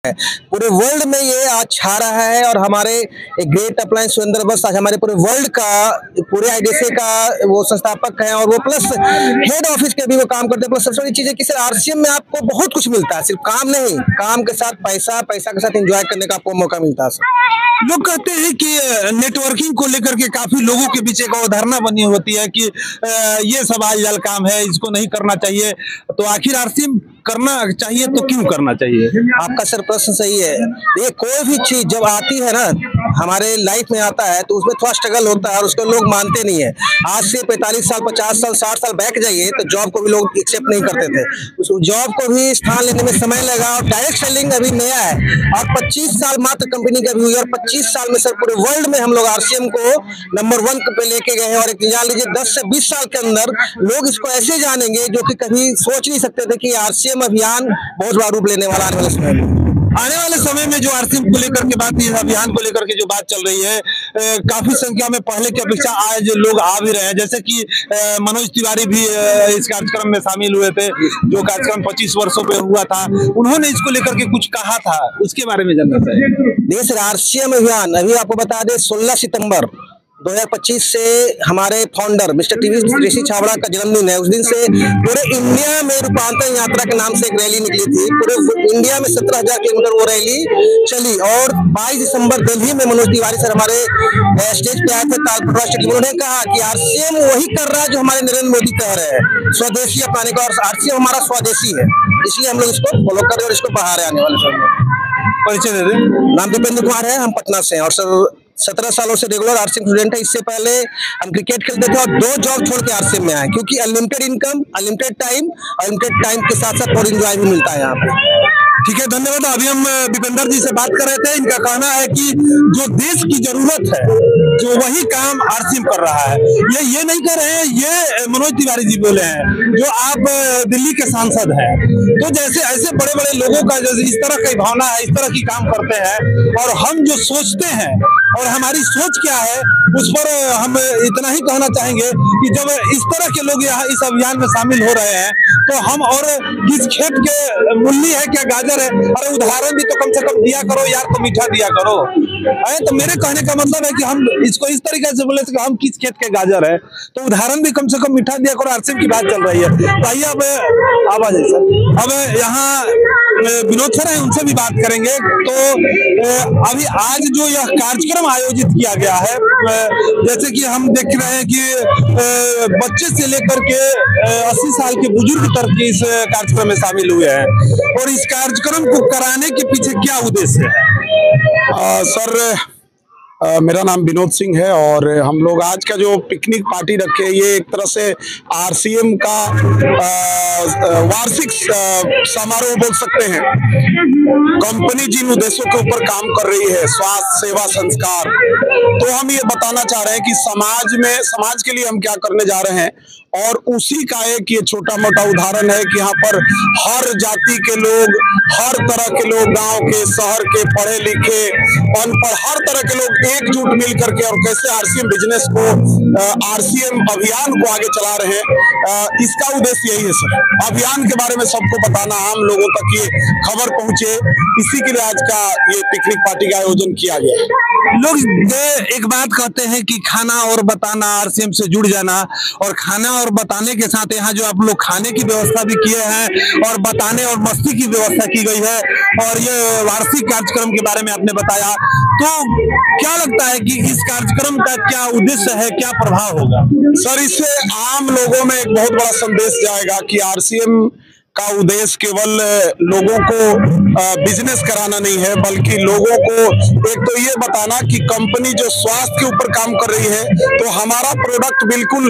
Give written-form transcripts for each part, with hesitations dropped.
है। पूरे वर्ल्ड में ये आज छा रहा है और हमारे ग्रेट अप्लायंस सुरेंद्र बस आज हमारे पूरे वर्ल्ड का पूरे आईडीसी का वो संस्थापक है और वो प्लस हेड ऑफिस के भी वो काम करते हैं। प्लस सबसे बड़ी चीज है कि सर आरसीएम में आपको बहुत कुछ मिलता है, सिर्फ काम नहीं, काम के साथ पैसा, पैसा के साथ एंजॉय करने का आपको मौका मिलता है। सर लोग कहते हैं कि नेटवर्किंग को लेकर के काफी लोगों के बीच एक अवधारणा बनी होती है कि ये सब आजकल काम है, इसको नहीं करना चाहिए। तो आखिर आरसीएम करना चाहिए तो क्यों करना चाहिए? आपका सर प्रश्न सही है। ये कोई भी चीज जब आती है ना हमारे लाइफ में आता है तो उसमें थोड़ा स्ट्रगल होता है और उसको लोग मानते नहीं है। आज से 45 साल 50 साल 60 साल बैक जाइए तो जॉब को भी लोग एक्सेप्ट नहीं करते थे। उस जॉब को भी स्थान लेने में समय लगा और डायरेक्ट सेलिंग अभी नया है और 25 साल मात्र कंपनी का भी हुई और 25 साल में सर पूरे वर्ल्ड में हम लोग आरसीएम को नंबर 1 पे लेके गए हैं। और एक जान लीजिए 10 से 20 साल के अंदर लोग इसको ऐसे जानेंगे जो कि कभी सोच नहीं सकते थे कि आरसीएम अभियान बहुत बड़ा रूप लेने वाला आने वाले समय में जो आरसीएम को लेकर के बात, इस अभियान को लेकर के जो बात चल रही है, काफी संख्या में पहले की अपेक्षा आज लोग आ भी रहे हैं। जैसे कि मनोज तिवारी भी इस कार्यक्रम में शामिल हुए थे, जो कार्यक्रम 25 वर्षों पे हुआ था। उन्होंने इसको लेकर के कुछ कहा था, उसके बारे में जानना चाहिए। देखिए सर आरसीएम अभियान अभी आपको बता दें 16 सितंबर 2025 से हमारे फाउंडर मिस्टर टीवी छाबड़ा का जन्मदिन है। उस दिन से पूरे इंडिया में रूपांतरण यात्रा के नाम से एक रैली निकली थी। पूरे इंडिया में 17,000 किलोमीटर वो रैली चली और 22 दिसंबर दिल्ली में मनोज तिवारी सर हमारे स्टेज पे आए थे तालपटवा स्टेडियम। उन्होंने कहा कि आरसीएम वही कर रहा है जो हमारे नरेंद्र मोदी कह रहे हैं, स्वदेशी अपनाने का, और आरसीएम हमारा स्वदेशी है, इसलिए हम लोग इसको फॉलो कर रहे हैं और इसको बढ़ा रहे हैं। आने वाले समय में परिचय दे दें। नाम दीपेंद्र कुमार है, हम पटना से हैं और सर 17 सालों से रेगुलर आरसीएम स्टूडेंट है। इससे पहले हम क्रिकेट खेलते थे और 2 जॉब छोड़ के आरसीएम में आए क्योंकि अनलिमिटेड इनकम, अनलिमिटेड टाइम के साथ साथ और एंजॉय भी मिलता है यहाँ पे। ठीक है, धन्यवाद। अभी हम दीपेंद्र जी से बात कर रहे थे। इनका कहना है कि जो देश की जरूरत है जो वही काम आरसीएम कर रहा है। ये नहीं कर रहे हैं, ये मनोज तिवारी जी बोले हैं जो आप दिल्ली के सांसद हैं। तो जैसे ऐसे बड़े बड़े लोगों का जैसे इस तरह की भावना है, इस तरह की काम करते हैं और हम जो सोचते हैं और हमारी सोच क्या है उस पर हम इतना ही कहना चाहेंगे कि जब इस तरह के लोग यहाँ इस अभियान में शामिल हो रहे हैं तो हम और किस खेत के मूली है क्या गाजर है, अरे उदाहरण भी तो कम से कम दिया करो यार, तो मीठा दिया करो। तो मेरे कहने का मतलब है कि हम इसको इस तरीके से बोले कि हम किस खेत के गाजर है तो उदाहरण भी कम से कम मीठा दिया करो। आरसीएम की बात चल रही है तो आइए अब आवाज है सर। अब यहाँ विनोद सर है, उनसे भी बात करेंगे। तो अभी आज जो यह कार्यक्रम आयोजित किया गया है, जैसे कि हम देख रहे हैं कि बच्चे से लेकर के 80 साल के बुजुर्ग तक के इस कार्यक्रम में शामिल हुए हैं और इस कार्यक्रम को कराने के पीछे क्या उद्देश्य है? सर मेरा नाम विनोद सिंह है और हम लोग आज का जो पिकनिक पार्टी रखे, ये एक तरह से आरसीएम का वार्षिक समारोह बोल सकते हैं। कंपनी जिन उद्देश्यों के ऊपर काम कर रही है, स्वास्थ्य, सेवा, संस्कार, तो हम ये बताना चाह रहे हैं कि समाज के लिए हम क्या करने जा रहे हैं और उसी का एक ये छोटा मोटा उदाहरण है कि यहाँ पर हर जाति के लोग, हर तरह के लोग, गांव के, शहर के, पढ़े लिखे, अनपढ़, हर तरह के लोग एकजुट मिल करके और कैसे आरसीएम बिजनेस को, आरसीएम अभियान को आगे चला रहे हैं। इसका उद्देश्य यही है सर, अभियान के बारे में सबको बताना, आम लोगों तक ये खबर पहुंचे, इसी के लिए आज का ये पिकनिक पार्टी का आयोजन किया गया है। लोग एक बात कहते हैं कि खाना और बताना, आरसीएम से जुड़ जाना, और खाना और बताने के साथ यहाँ जो आप लोग खाने की व्यवस्था भी किए हैं और बताने और मस्ती की व्यवस्था की गई है और ये वार्षिक कार्यक्रम के बारे में आपने बताया, तो क्या लगता है कि इस कार्यक्रम का क्या उद्देश्य है, क्या प्रभाव होगा? सर इससे आम लोगों में एक बहुत बड़ा संदेश जाएगा कि आरसीएम का उद्देश्य केवल लोगों को बिजनेस कराना नहीं है, बल्कि लोगों को एक तो ये बताना कि कंपनी जो स्वास्थ्य के ऊपर काम कर रही है तो हमारा प्रोडक्ट बिल्कुल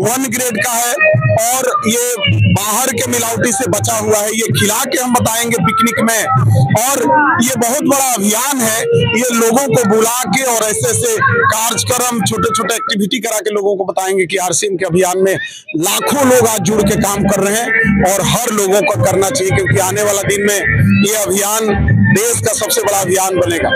1 ग्रेड का है और ये बाहर के मिलावटी से बचा हुआ है। ये खिला के हम बताएंगे पिकनिक में और ये बहुत बड़ा अभियान है। ये लोगों को बुला के और ऐसे ऐसे कार्यक्रम, छोटे छोटे एक्टिविटी करा के लोगों को बताएंगे कि आरसीएम के अभियान में लाखों लोग आज जुड़ के काम कर रहे हैं और हर लोगों को करना चाहिए क्योंकि आने वाला दिन में ये अभियान देश का सबसे बड़ा अभियान बनेगा।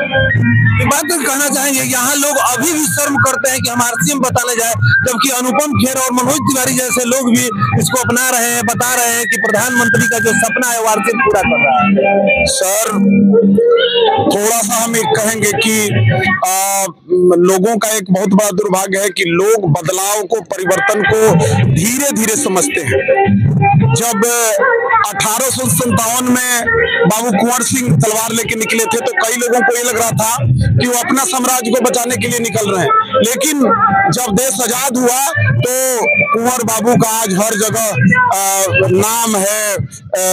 एक बात तो कहना चाहेंगे, यहाँ लोग अभी भी शर्म करते हैं कि हम आरसीएम बताने जाए, जबकि अनुपम खेर और मनोज तिवारी जैसे लोग भी इसको अपना रहे हैं, बता रहे हैं कि प्रधानमंत्री का जो सपना है वो आरसीएम पूरा कर रहा है। सर थोड़ा सा हम एक कहेंगे कि लोगों का एक बहुत बड़ा दुर्भाग्य है कि लोग बदलाव को, परिवर्तन को धीरे धीरे समझते हैं। जब 1857 में बाबू कुंवर सिंह तलवार लेके निकले थे तो कई लोगों को ये लग रहा था कि वो अपना साम्राज्य को बचाने के लिए निकल रहे हैं, लेकिन जब देश आजाद हुआ तो कुंवर बाबू का आज हर जगह नाम है,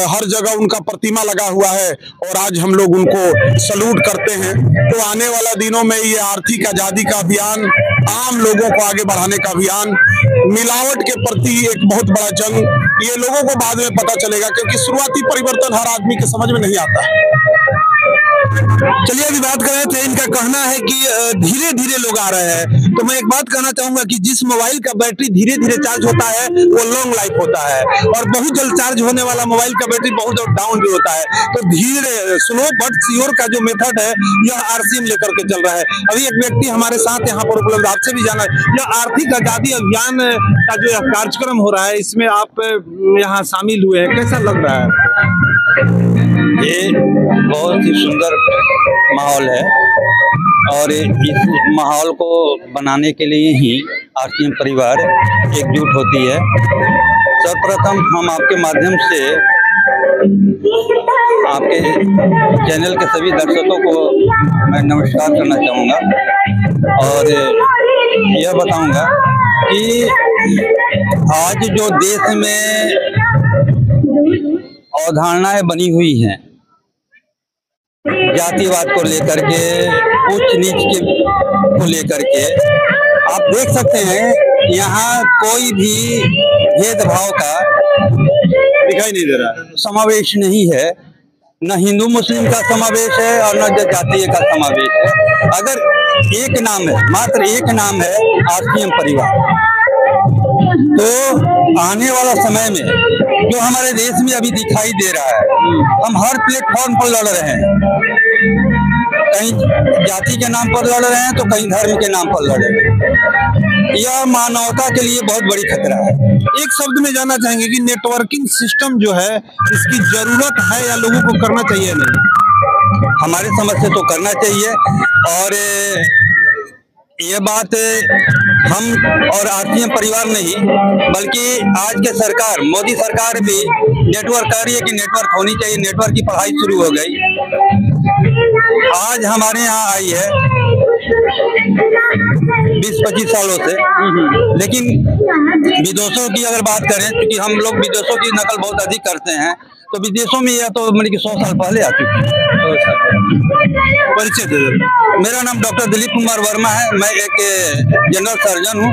हर जगह उनका प्रतिमा लगा हुआ है और आज हम लोग उनको सलूट करते हैं। तो आने वाला दिनों में ये आर्थिक आजादी का अभियान, आम लोगों को आगे बढ़ाने का अभियान, मिलावट के प्रति एक बहुत बड़ा जंग, ये लोगों को बाद में पता चलेगा, क्योंकि शुरुआती परिवर्तन हर आदमी के समझ में नहीं आता है। चलिए अभी बात कर रहे थे, इनका कहना है कि धीरे धीरे लोग आ रहे हैं, तो मैं एक बात कहना चाहूंगा कि जिस मोबाइल का बैटरी धीरे धीरे चार्ज होता है वो लॉन्ग लाइफ होता है, और बहुत जल्द चार्ज होने वाला मोबाइल का बैटरी बहुत जल्द डाउन भी होता है। तो धीरे स्लो बट श्योर का जो मेथड है यह आरसीएम लेकर के चल रहा है। अभी एक व्यक्ति हमारे साथ यहाँ पर उपलब्ध, आपसे भी जाना है, यह आर्थिक आजादी अभियान का जो कार्यक्रम हो रहा है इसमें आप यहाँ शामिल हुए हैं, कैसा लग रहा है? ये बहुत ही सुंदर माहौल है और इस माहौल को बनाने के लिए ही आरसीएम परिवार एकजुट होती है। सर्वप्रथम हम आपके माध्यम से आपके चैनल के सभी दर्शकों को मैं नमस्कार करना चाहूँगा और यह बताऊँगा कि आज जो देश में अवधारणाएं बनी हुई हैं जातिवाद को लेकर के, उच्च नीच को लेकर के, आप देख सकते हैं यहाँ कोई भी भेदभाव का दिखाई नहीं दे रहा, समावेश नहीं है, न हिंदू मुस्लिम का समावेश है और न जातीय का समावेश है। अगर एक नाम है, मात्र एक नाम है आरसीएम परिवार, तो आने वाला समय में जो हमारे देश में अभी दिखाई दे रहा है, हम हर प्लेटफॉर्म पर लड़ रहे हैं, कहीं जाति के नाम पर लड़ रहे हैं तो कहीं धर्म के नाम पर लड़ रहे हैं। यह मानवता के लिए बहुत बड़ी खतरा है। एक शब्द में जानना चाहेंगे कि नेटवर्किंग सिस्टम जो है इसकी जरूरत है या लोगों को करना चाहिए? नहीं, हमारे समझ से तो करना चाहिए, और ये बात हम और आरसीएम परिवार नहीं बल्कि आज के सरकार, मोदी सरकार भी नेटवर्क कर रही है कि नेटवर्क होनी चाहिए। नेटवर्क की पढ़ाई शुरू हो गई, आज हमारे यहाँ आई है 20-25 सालों से, लेकिन विदेशों की अगर बात करें, क्योंकि हम लोग विदेशों की नकल बहुत अधिक करते हैं, तो विदेशों में यह तो मतलब कि 100 साल पहले आ चुकी है। परिचय दे दो। मेरा नाम डॉक्टर दिलीप कुमार वर्मा है, मैं एक जनरल सर्जन हूँ।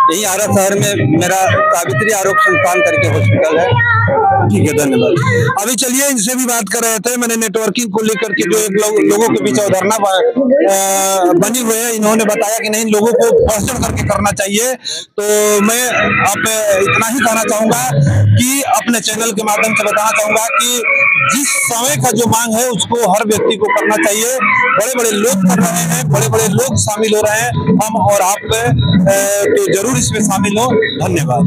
यही आरा शहर में मेरा सावित्री आरोग्य संस्थान करके हॉस्पिटल है। ठीक है, धन्यवाद। अभी चलिए इनसे भी बात कर रहे थे। मैंने नेटवर्किंग को लेकर के जो एक लोगों के बीच अवधारणा बनी हुई है, इन्होंने बताया कि नहीं, लोगों को बढ़ चढ़ करके करना चाहिए। तो मैं आप इतना ही कहना चाहूंगा कि अपने चैनल के माध्यम से बताना चाहूंगा कि जिस समय का जो मांग है उसको हर व्यक्ति को करना चाहिए। बड़े बड़े लोग कर रहे हैं, बड़े बड़े लोग शामिल हो रहे हैं, हम और आप तो जरूर इसमें शामिल हो। धन्यवाद।